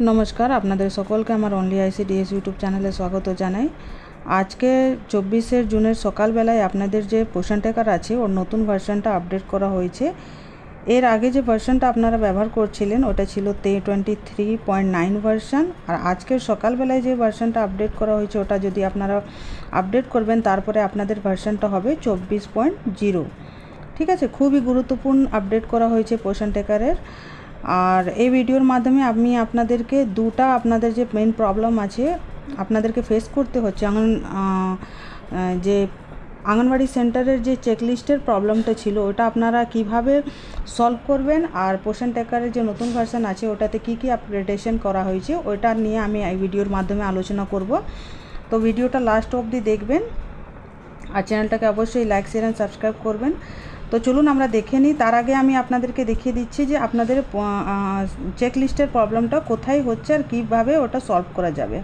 नमस्कार आपनादेर सकलके आमार ओनली आईसीडीएस यूट्यूब चैनेले स्वागत जानाई। आज के 24 जूनेर सकाल बेलाय आपनादेर जे पोषण ट्रैकार आछे ओर नतून भार्सनटा अपडेट करा हयेछे। एर आगे जे भार्सनटा आपनारा व्यवहार करछिलेन ओटा छिलो 23.9 भार्सन और आजकेर सकाल बेलाय जे भार्सनटा अपडेट करा हयेछे ओटा यदि आपनारा अपडेट करबेन तारपरे आपनादेर भार्सनटा होबे 24.0। ठीक आछे, खूबই गुरुत्वपूर्ण अपडेट करा हयेछे पोषण ट्रैकारेर। और এই ভিডিওর মাধ্যমে আমি আপনাদেরকে দুটা আপনাদের যে মেইন প্রবলেম আছে আপনাদেরকে ফেস করতে হচ্ছে যে আঙ্গনবাড়ি সেন্টারের যে চেকলিস্টের প্রবলেমটা ছিল ওটা আপনারা কিভাবে সলভ করবেন আর পোষণ ট্র্যাকারের যে নতুন ভার্সন আছে ওটাতে কি কি আপডেটেশন করা হয়েছে ওটা নিয়ে আমি এই ভিডিওর মাধ্যমে আলোচনা করব। তো ভিডিওটা লাস্ট অবধি দেখবেন আর চ্যানেলটাকে অবশ্যই লাইক শেয়ার এন্ড সাবস্ক্রাইব করবেন। তো চলুন আমরা দেখে নিই। তার আগে আমি আপনাদেরকে দেখিয়ে দিচ্ছি যে আপনাদের চেকলিস্টের প্রবলেমটা কোথায় হচ্ছে আর কীভাবে ওটা সলভ করা যাবে।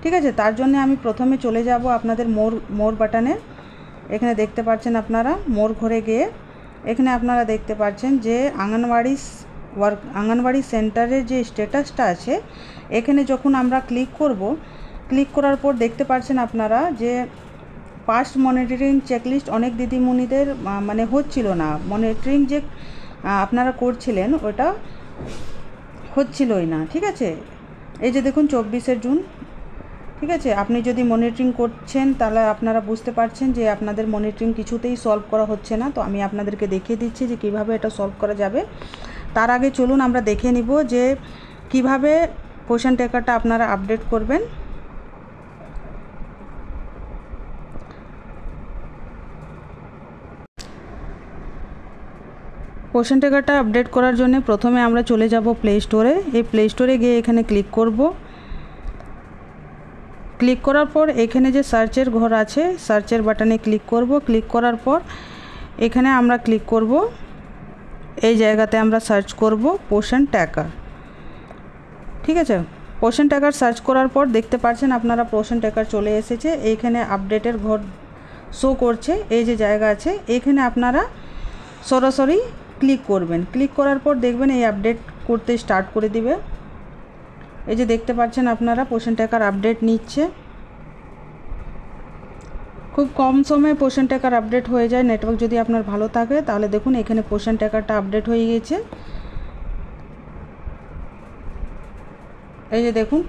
ঠিক আছে, তার জন্য আমি প্রথমে চলে যাব আপনাদের মোর বাটনে। এখানে দেখতে পাচ্ছেন আপনারা মোর ঘরে গিয়ে এখানে আপনারা দেখতে পাচ্ছেন যে আঙ্গনবাড়ি সেন্টারের যে স্ট্যাটাসটা আছে এখানে যখন আমরা ক্লিক করার পর দেখতে পাচ্ছেন আপনারা যে পাস্ট মনিটরিং চেকলিস্ট অনেক দিদিমণিদের মানে হচ্ছিল না, মনিটরিং যে আপনারা করছিলেন ওটা হচ্ছিলই না। ঠিক আছে, এই যে দেখুন 24 জুন। ঠিক আছে, আপনি যদি মনিটরিং করছেন তাহলে আপনারা বুঝতে পারছেন যে আপনাদের মনিটরিং কিছুতেই সলভ করা হচ্ছে না। তো আমি আপনাদেরকে দেখিয়ে দিচ্ছি যে কিভাবে এটা সলভ করা যাবে। তার আগে চলুন আমরা দেখে নিব যে কিভাবে পোষণ ট্র্যাকারটা আপনারা আপডেট করবেন। পোষণ ট্র্যাকারটা আপডেট করার জন্য প্রথমে আমরা চলে যাব প্লে স্টোরে। এই প্লে স্টোরে গিয়ে এখানে ক্লিক করব। ক্লিক করার পর এখানে যে সার্চের ঘর আছে সার্চের বাটনে ক্লিক করব। ক্লিক করার পর এখানে আমরা ক্লিক করব, এই জায়গাতে আমরা সার্চ করব পোষণ ট্র্যাকার। ঠিক আছে, পোষণ ট্র্যাকার সার্চ করার পর দেখতে পাচ্ছেন আপনারা পোষণ ট্র্যাকার চলে এসেছে। এইখানে আপডেটের ঘর শো করছে, এই যে জায়গা আছে এখানে আপনারা সরাসরি ক্লিক করবেন। ক্লিক করার পর দেখবেন এই আপডেট করতে স্টার্ট করে দিবে। এই যে দেখতে পাচ্ছেন আপনারা পোষণ ট্র্যাকার আপডেট নিচ্ছে। খুব কম সময়ে পোষণ ট্র্যাকার আপডেট হয়ে যায়, নেটওয়ার্ক যদি আপনার ভালো থাকে তাহলে দেখুন এখানে পোষণ ট্র্যাকারটা আপডেট হয়ে গেছে। এই যে দেখুন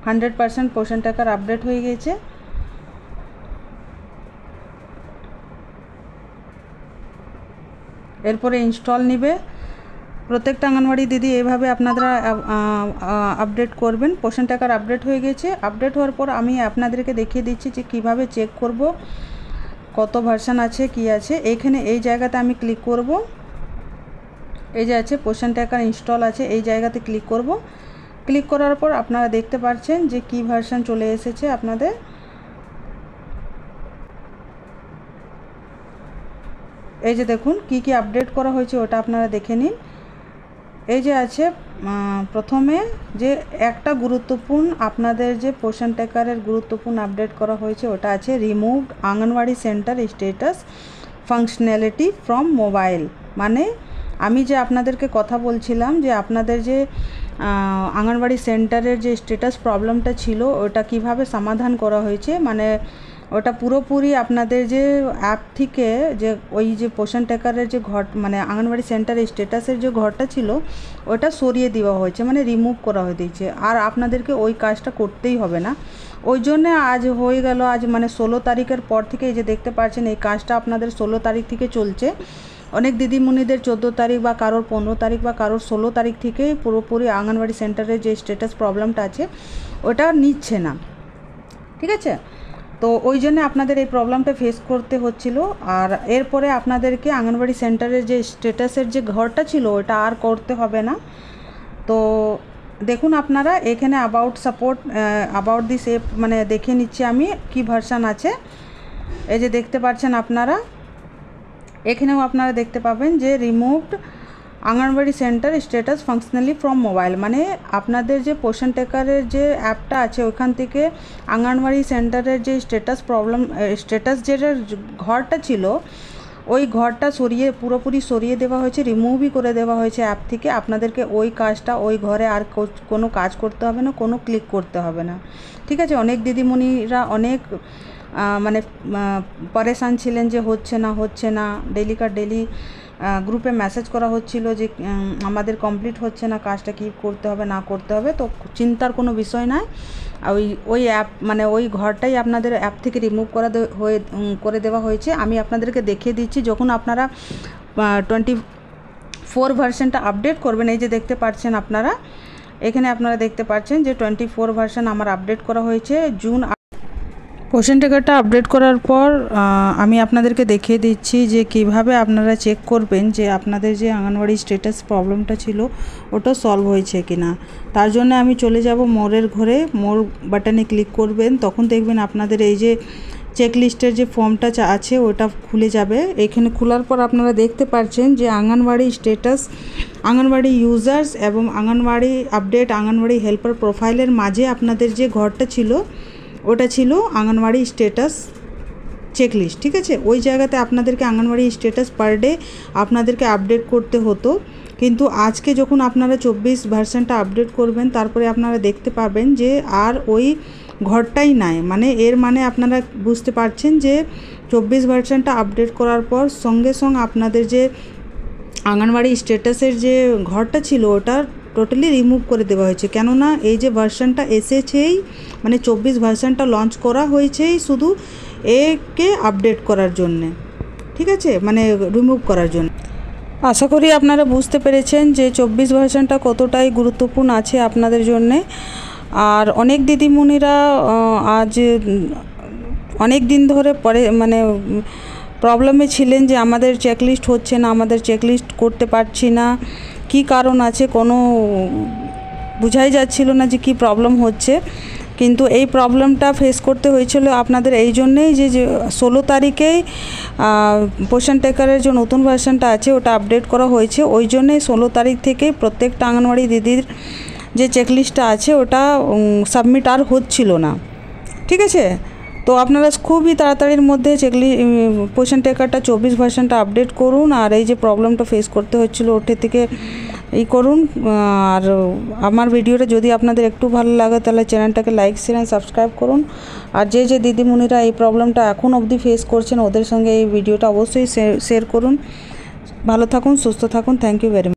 100% পোষণ ট্র্যাকার আপডেট হয়ে গেছে। এরপরে ইনস্টল নেবে। প্রত্যেকটা অঙ্গনওয়াড়ি দিদি এভাবে আপনারা আপডেট করবেন। পোষণ ট্র্যাকার আপডেট হয়ে গেছে। আপডেট হওয়ার পর আমি আপনাদেরকে দেখিয়ে দিচ্ছি যে কিভাবে চেক করব কত ভার্সন আছে কি আছে। এইখানে এই জায়গাতে আমি ক্লিক করব, এই যে আছে পোষণ ট্র্যাকার ইনস্টল আছে, এই জায়গাতে ক্লিক করব। ক্লিক করার পর আপনারা দেখতে পাচ্ছেন যে কি ভার্সন চলে এসেছে আপনাদের। এই যে দেখুন কি কি আপডেট করা হয়েছে ওটা আপনারা দেখে নিন। এই যে আছে প্রথমে যে একটা গুরুত্বপূর্ণ আপনাদের যে পোষণ ট্র্যাকারের গুরুত্বপূর্ণ আপডেট করা হয়েছে ওটা আছে removed anganwadi centre status functionality from mobile. মানে আমি যে আপনাদেরকে কথা বলছিলাম যে আপনাদের যে আঙ্গনওয়াড়ি সেন্টারের যে স্ট্যাটাস প্রবলেমটা ছিল ওটা কিভাবে সমাধান করা হয়েছে, মানে ওটা পুরোপুরি আপনাদের যে অ্যাপ থেকে যে ওই যে পোষণ ট্র্যাকারের যে ঘর মানে আঙ্গনওয়াড়ি সেন্টারের স্ট্যাটাসের যে ঘরটা ছিল ওটা সরিয়ে দেওয়া হয়েছে, মানে রিমুভ করা হয়ে দিয়েছে। আর আপনাদেরকে ওই কাজটা করতেই হবে না। ওই জন্যে আজ হয়ে গেল, আজ মানে 16 তারিখের পর থেকে এই যে দেখতে পাচ্ছেন এই কাজটা আপনাদের 16 তারিখ থেকে চলছে। অনেক দিদিমণিদের 14 তারিখ বা কারোর 15 তারিখ বা কারোর 16 তারিখ থেকেই পুরোপুরি আঙ্গনওয়াড়ি সেন্টারের যে স্ট্যাটাস প্রবলেমটা আছে ওটা নিচ্ছে না। ঠিক আছে, তো ওই জন্য আপনাদের এই প্রবলেমটা ফেস করতে হচ্ছিল। আর এরপরে আপনাদেরকে আঙ্গনওয়াড়ি সেন্টারের যে স্ট্যাটাসের যে ঘরটা ছিল ওটা আর করতে হবে না। তো দেখুন আপনারা এখানে অ্যাবাউট দিস অ্যাপ মানে দেখে নিচ্ছি আমি কি ভার্সন আছে। এই যে দেখতে পাচ্ছেন আপনারা এখানেও আপনারা দেখতে পাবেন যে removed anganwadi centre status functionally from mobile, মানে আপনাদের যে পোষণ ট্র্যাকারের যে অ্যাপটা আছে ওইখান থেকে আঙ্গনওয়াড়ি সেন্টারের যে স্ট্যাটাস যেটা ঘরটা ছিল ওই ঘরটা পুরোপুরি সরিয়ে দেওয়া হয়েছে, রিমুভই করে দেওয়া হয়েছে অ্যাপ থেকে। আপনাদেরকে ওই কাজটা, ওই ঘরে আর কোনো কাজ করতে হবে না, কোনো ক্লিক করতে হবে না, ঠিক আছে। অনেক দিদিমণিরা অনেক মানে পরেশান ছিলেন যে হচ্ছে না, ডেলি গ্রুপে মেসেজ করা হচ্ছিল যে আমাদের কমপ্লিট হচ্ছে না, কাজটা কী করতে হবে না করতে হবে। তো চিন্তার কোনো বিষয় নয়, ওই অ্যাপ মানে ওই ঘরটাই আপনাদের অ্যাপ থেকে রিমুভ করে দেওয়া হয়েছে। আমি আপনাদেরকে দেখিয়ে দিচ্ছি, যখন আপনারা 24 ভার্সনটা আপডেট করবেন, এই যে দেখতে পাচ্ছেন আপনারা, এখানে আপনারা দেখতে পাচ্ছেন যে 24 ভার্সন আমার আপডেট করা হয়েছে জুন। পোষণ ট্র্যাকারটা আপডেট করার পর আমি আপনাদেরকে দেখিয়ে দিচ্ছি যে কিভাবে আপনারা চেক করবেন যে আপনাদের যে অঙ্গনওয়াড়ি স্ট্যাটাস প্রবলেমটা ছিল ওটা সলভ হয়েছে কিনা। তার জন্য আমি চলে যাব মোরের ঘরে, মোর বাটনে ক্লিক করবেন, তখন দেখবেন আপনাদের এই যে চেকলিস্টের যে ফর্মটা আছে ওটা খুলে যাবে। এখানে খোলার পর আপনারা দেখতে পাচ্ছেন যে অঙ্গনওয়াড়ি স্ট্যাটাস, অঙ্গনওয়াড়ি ইউজার্স এবং অঙ্গনওয়াড়ি আপডেট, অঙ্গনওয়াড়ি হেল্পার প্রোফাইলের মাঝে আপনাদের যে ঘরটা ছিল ওটা ছিল অঙ্গনওয়াড়ি স্ট্যাটাস চেকলিস্ট, ঠিক আছে। ওই জায়গাতে আপনাদেরকে অঙ্গনওয়াড়ি স্ট্যাটাস পার ডে আপনাদেরকে আপডেট করতে হতো, কিন্তু আজকে যখন আপনারা 24 ভার্সনটা আপডেট করবেন তারপরে আপনারা দেখতে পাবেন যে আর ওই ঘরটাই নাই। মানে এর মানে আপনারা বুঝতে পারছেন যে 24 ভার্সনটা আপডেট করার পর সঙ্গে আপনাদের যে অঙ্গনওয়াড়ি স্ট্যাটাসের যে ঘরটা ছিল ওটা টোটালি রিমুভ করে দেওয়া হয়েছে। কেননা এই যে ভার্সনটা এসেছেই, মানে 24 ভার্সনটা লঞ্চ করা হয়েছেই শুধু একে আপডেট করার জন্যে, ঠিক আছে, মানে রিমুভ করার জন্য। আশা করি আপনারা বুঝতে পেরেছেন যে 24 ভার্সনটা কতটাই গুরুত্বপূর্ণ আছে আপনাদের জন্যে। আর অনেক দিদিমণিরা আজ অনেক দিন ধরে মানে প্রবলেমে ছিলেন যে আমাদের চেকলিস্ট হচ্ছে না, আমাদের চেকলিস্ট করতে পারছি না, কি কারণ আছে কোনো বোঝাই যাচ্ছিল না যে কি প্রবলেম হচ্ছে। কিন্তু এই প্রবলেমটা ফেস করতে হয়েছিল আপনাদের এই জন্যেই যে 16 তারিখেই পোষণ ট্র্যাকারের যে নতুন ভার্সনটা আছে ওটা আপডেট করা হয়েছে। ওই জন্যেই 16 তারিখ থেকে প্রত্যেকটা অঙ্গনওয়াড়ি দিদির যে চেকলিস্টটা আছে ওটা সাবমিট আর হচ্ছিল না, ঠিক আছে। তো আপনারা খুবই তাড়াতাড়ির মধ্যে পোষণ ট্র্যাকারটা 24 ভার্সনটা আপডেট করুন, আর এই যে প্রবলেমটা ফেস করতে হচ্ছিলো ওটা থেকে করুন। আর আমার ভিডিওটা যদি আপনাদের একটু ভালো লাগে তাহলে চ্যানেলটাকে লাইক, শেয়ার অ্যান্ড সাবস্ক্রাইব করুন। আর যে দিদিমণিরা এই প্রবলেমটা এখন অবধি ফেস করছেন ওদের সঙ্গে এই ভিডিওটা অবশ্যই শেয়ার করুন। ভালো থাকুন, সুস্থ থাকুন। Thank you very much.